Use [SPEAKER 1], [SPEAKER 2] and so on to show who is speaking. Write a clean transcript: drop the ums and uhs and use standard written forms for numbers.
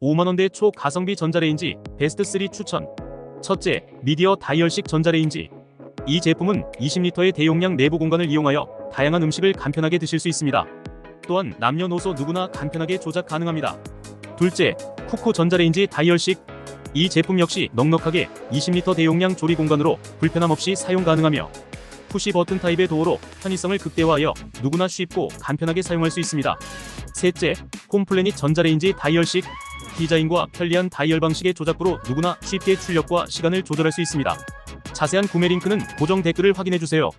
[SPEAKER 1] 5만원대 초가성비 전자레인지 베스트 3 추천. 첫째, 미디어 다이얼식 전자레인지. 이 제품은 20L의 대용량 내부 공간을 이용하여 다양한 음식을 간편하게 드실 수 있습니다. 또한 남녀노소 누구나 간편하게 조작 가능합니다. 둘째, 쿠코 전자레인지 다이얼식. 이 제품 역시 넉넉하게 20L 대용량 조리 공간으로 불편함 없이 사용 가능하며 푸시 버튼 타입의 도어로 편의성을 극대화하여 누구나 쉽고 간편하게 사용할 수 있습니다. 셋째, 홈플래닛 전자레인지 다이얼식. 디자인과 편리한 다이얼 방식의 조작부로 누구나 쉽게 출력과 시간을 조절할 수 있습니다. 자세한 구매 링크는 고정 댓글을 확인해주세요.